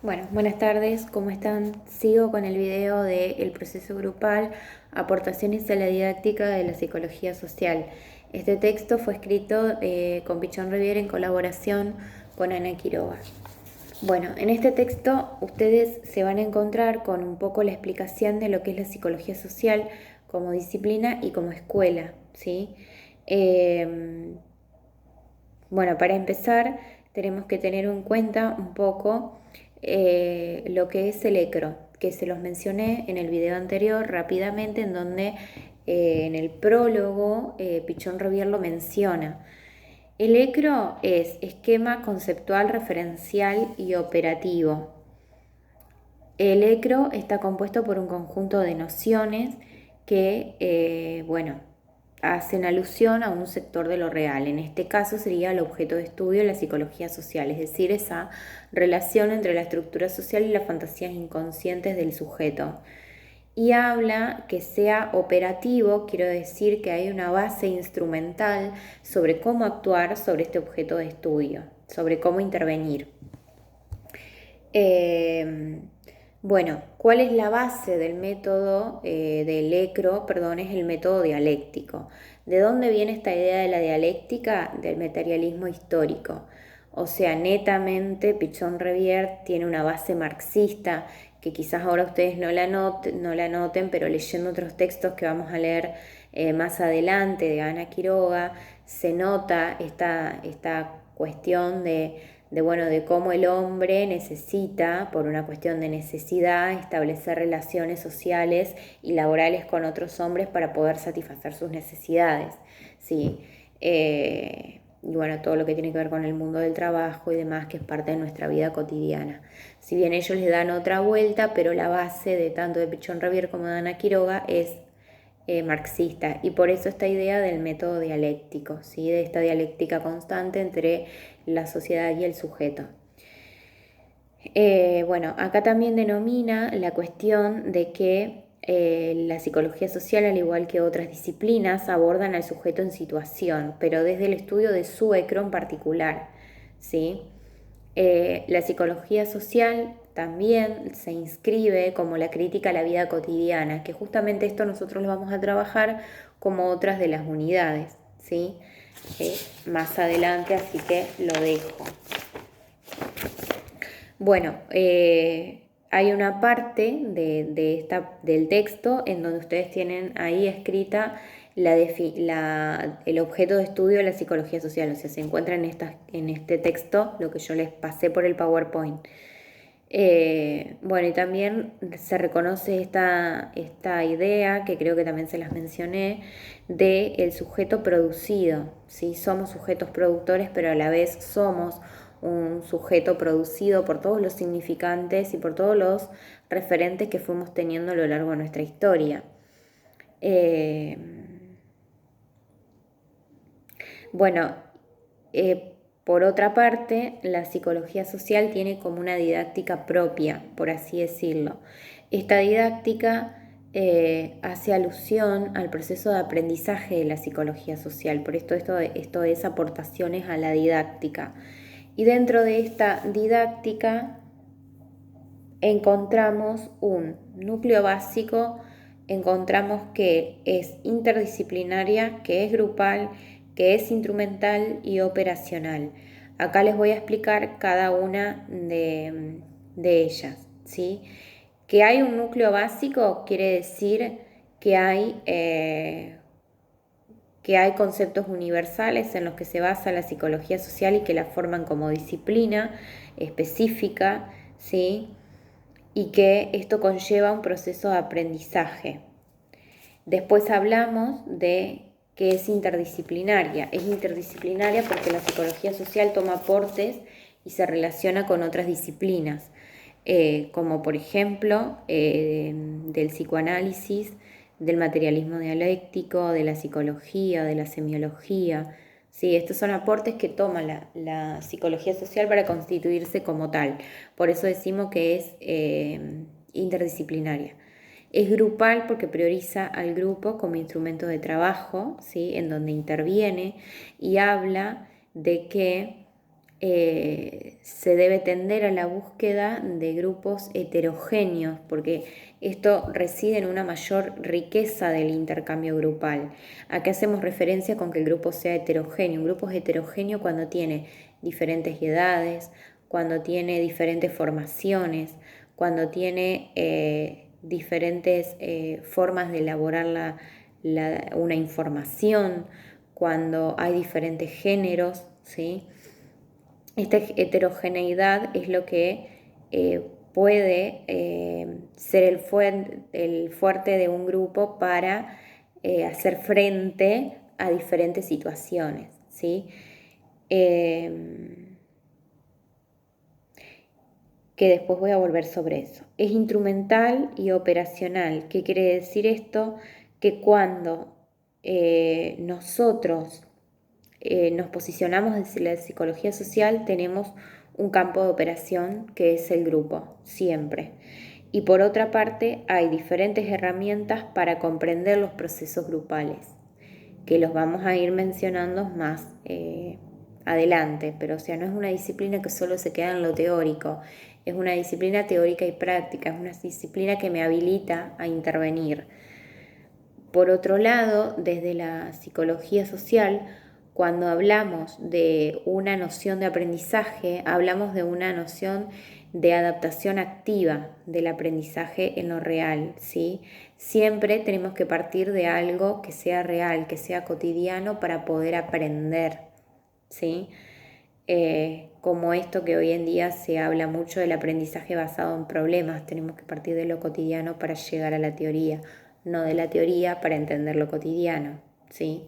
Bueno, buenas tardes, ¿cómo están? Sigo con el video del proceso grupal, aportaciones a la didáctica de la psicología social. Este texto fue escrito con Pichón Riviere en colaboración con Ana Quiroga. Bueno, en este texto ustedes se van a encontrar con un poco la explicación de lo que es la psicología social como disciplina y como escuela, ¿sí? Bueno, para empezar, tenemos que tener en cuenta un poco lo que es el ECRO, que se los mencioné en el video anterior rápidamente, en donde en el prólogo Pichón Rivière lo menciona. El ECRO es esquema conceptual, referencial y operativo. El ECRO está compuesto por un conjunto de nociones que, hacen alusión a un sector de lo real. En este caso sería el objeto de estudio de la psicología social, es decir, esa relación entre la estructura social y las fantasías inconscientes del sujeto. Y habla que sea operativo, quiero decir que hay una base instrumental sobre cómo actuar sobre este objeto de estudio, sobre cómo intervenir. Bueno, ¿cuál es la base del método del ECRO? Perdón, es el método dialéctico. ¿De dónde viene esta idea de la dialéctica? Del materialismo histórico. O sea, netamente Pichón Rivière tiene una base marxista que quizás ahora ustedes no la noten, pero leyendo otros textos que vamos a leer más adelante de Ana Quiroga, se nota esta cuestión de cómo el hombre necesita, por una cuestión de necesidad, establecer relaciones sociales y laborales con otros hombres para poder satisfacer sus necesidades. ¿Sí? Y bueno, todo lo que tiene que ver con el mundo del trabajo y demás, que es parte de nuestra vida cotidiana. Si bien ellos le dan otra vuelta, pero la base de tanto de Pichón Rivière como de Ana Quiroga es marxista, y por eso esta idea del método dialéctico, ¿sí? De esta dialéctica constante entre la sociedad y el sujeto. Acá también denomina la cuestión de que la psicología social, al igual que otras disciplinas, abordan al sujeto en situación, pero desde el estudio de su ECRO en particular, ¿sí? La psicología social también se inscribe como la crítica a la vida cotidiana, que justamente esto nosotros lo vamos a trabajar como otras de las unidades, ¿sí? Más adelante, así que lo dejo. Bueno, hay una parte del texto en donde ustedes tienen ahí escrita el objeto de estudio de la psicología social, o sea, se encuentra en este texto lo que yo les pasé por el PowerPoint. Y también se reconoce esta idea, que creo que también se las mencioné, de el sujeto producido, ¿sí? Somos sujetos productores, pero a la vez somos un sujeto producido por todos los significantes y por todos los referentes que fuimos teniendo a lo largo de nuestra historia. Eh, bueno, por otra parte, la psicología social tiene como una didáctica propia, por así decirlo. Esta didáctica hace alusión al proceso de aprendizaje de la psicología social, por esto es aportaciones a la didáctica. Y dentro de esta didáctica encontramos un núcleo básico, encontramos que es interdisciplinaria, que es grupal, que es instrumental y operacional. Acá les voy a explicar cada una de ellas, ¿sí? Que hay un núcleo básico quiere decir que hay conceptos universales en los que se basa la psicología social y que la forman como disciplina específica, ¿sí? Y que esto conlleva un proceso de aprendizaje. Después hablamos de que es interdisciplinaria. Es interdisciplinaria porque la psicología social toma aportes y se relaciona con otras disciplinas, como por ejemplo del psicoanálisis, del materialismo dialéctico, de la psicología, de la semiología. Sí, estos son aportes que toma la psicología social para constituirse como tal. Por eso decimos que es interdisciplinaria. Es grupal porque prioriza al grupo como instrumento de trabajo, ¿sí? En donde interviene y habla de que se debe tender a la búsqueda de grupos heterogéneos, porque esto reside en una mayor riqueza del intercambio grupal. ¿A qué hacemos referencia con que el grupo sea heterogéneo? Un grupo es heterogéneo cuando tiene diferentes edades, cuando tiene diferentes formaciones, cuando tiene diferentes formas de elaborar una información, cuando hay diferentes géneros, ¿sí? Esta heterogeneidad es lo que puede ser el fuerte de un grupo para hacer frente a diferentes situaciones, ¿sí? Que después voy a volver sobre eso. Es instrumental y operacional. ¿Qué quiere decir esto? Que cuando nosotros nos posicionamos desde la psicología social, tenemos un campo de operación que es el grupo, siempre. Y por otra parte, hay diferentes herramientas para comprender los procesos grupales, que los vamos a ir mencionando más adelante, pero o sea, no es una disciplina que solo se queda en lo teórico, es una disciplina teórica y práctica, es una disciplina que me habilita a intervenir. Por otro lado, desde la psicología social, cuando hablamos de una noción de aprendizaje, hablamos de una noción de adaptación activa del aprendizaje en lo real, ¿sí? Siempre tenemos que partir de algo que sea real, que sea cotidiano para poder aprender, ¿sí? Como esto que hoy en día se habla mucho del aprendizaje basado en problemas, tenemos que partir de lo cotidiano para llegar a la teoría, no de la teoría para entender lo cotidiano, ¿sí?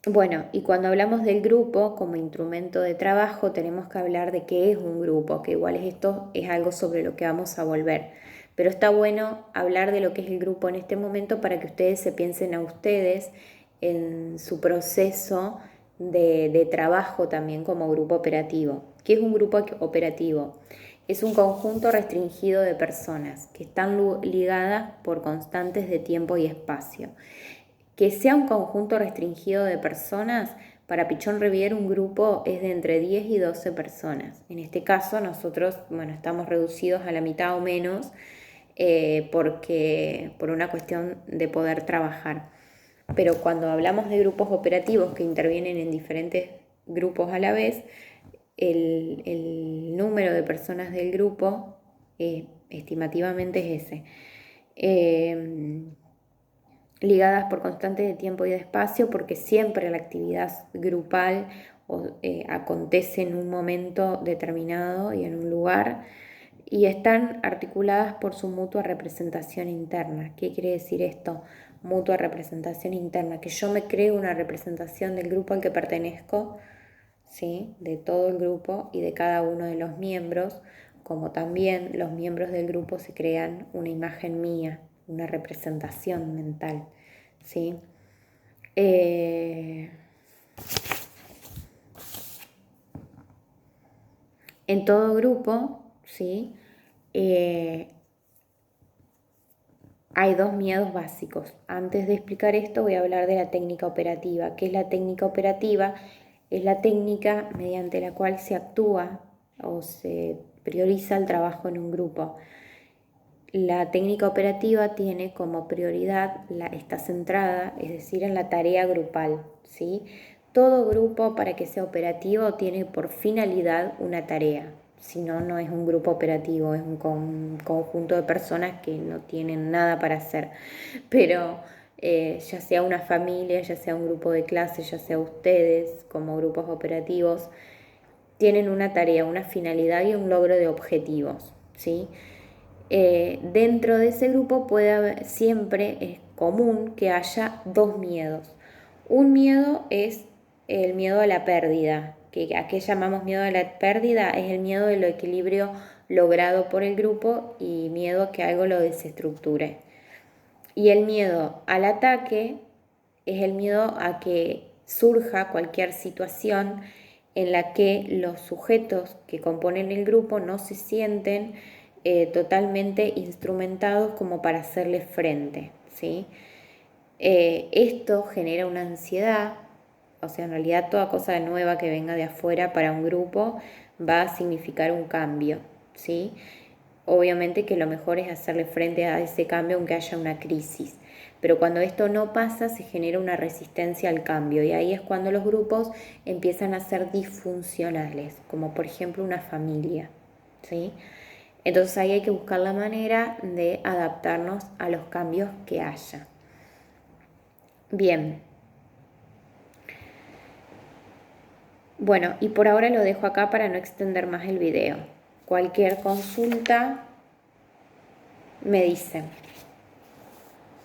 Bueno, y cuando hablamos del grupo como instrumento de trabajo, tenemos que hablar de qué es un grupo, que igual esto es algo sobre lo que vamos a volver. Pero está bueno hablar de lo que es el grupo en este momento para que ustedes se piensen a ustedes en su proceso de trabajo también como grupo operativo. ¿Qué es un grupo operativo? Es un conjunto restringido de personas que están ligadas por constantes de tiempo y espacio. Que sea un conjunto restringido de personas, para Pichón Rivière un grupo es de entre 10 y 12 personas. En este caso nosotros, bueno, estamos reducidos a la mitad o menos porque por una cuestión de poder trabajar. Pero cuando hablamos de grupos operativos que intervienen en diferentes grupos a la vez, el número de personas del grupo estimativamente es ese. Ligadas por constantes de tiempo y de espacio, porque siempre la actividad grupal acontece en un momento determinado y en un lugar, y están articuladas por su mutua representación interna. ¿Qué quiere decir esto? Mutua representación interna, que yo me creo una representación del grupo al que pertenezco, ¿sí? De todo el grupo y de cada uno de los miembros, como también los miembros del grupo se crean una imagen mía, una representación mental, ¿sí? En todo grupo, ¿sí? Hay dos miedos básicos. Antes de explicar esto voy a hablar de la técnica operativa. ¿Qué es la técnica operativa? Es la técnica mediante la cual se actúa o se prioriza el trabajo en un grupo. La técnica operativa tiene como prioridad, está centrada, es decir, en la tarea grupal, ¿sí? Todo grupo para que sea operativo tiene por finalidad una tarea, si no, no es un grupo operativo, es un conjunto de personas que no tienen nada para hacer, pero ya sea una familia, ya sea un grupo de clase, ya sea ustedes como grupos operativos, tienen una tarea, una finalidad y un logro de objetivos, ¿sí? Dentro de ese grupo puede haber, siempre es común que haya dos miedos. Un miedo es el miedo a la pérdida, que a qué llamamos miedo a la pérdida, es el miedo del equilibrio logrado por el grupo y miedo a que algo lo desestructure. Y el miedo al ataque es el miedo a que surja cualquier situación en la que los sujetos que componen el grupo no se sienten totalmente instrumentados como para hacerle frente, ¿sí? Esto genera una ansiedad O sea, en realidad toda cosa nueva que venga de afuera para un grupo va a significar un cambio, ¿sí? Obviamente que lo mejor es hacerle frente a ese cambio aunque haya una crisis. Pero cuando esto no pasa, se genera una resistencia al cambio y ahí es cuando los grupos empiezan a ser disfuncionales, como por ejemplo una familia, ¿sí? Entonces ahí hay que buscar la manera de adaptarnos a los cambios que haya. Bien. Bueno, y por ahora lo dejo acá para no extender más el video. Cualquier consulta me dicen.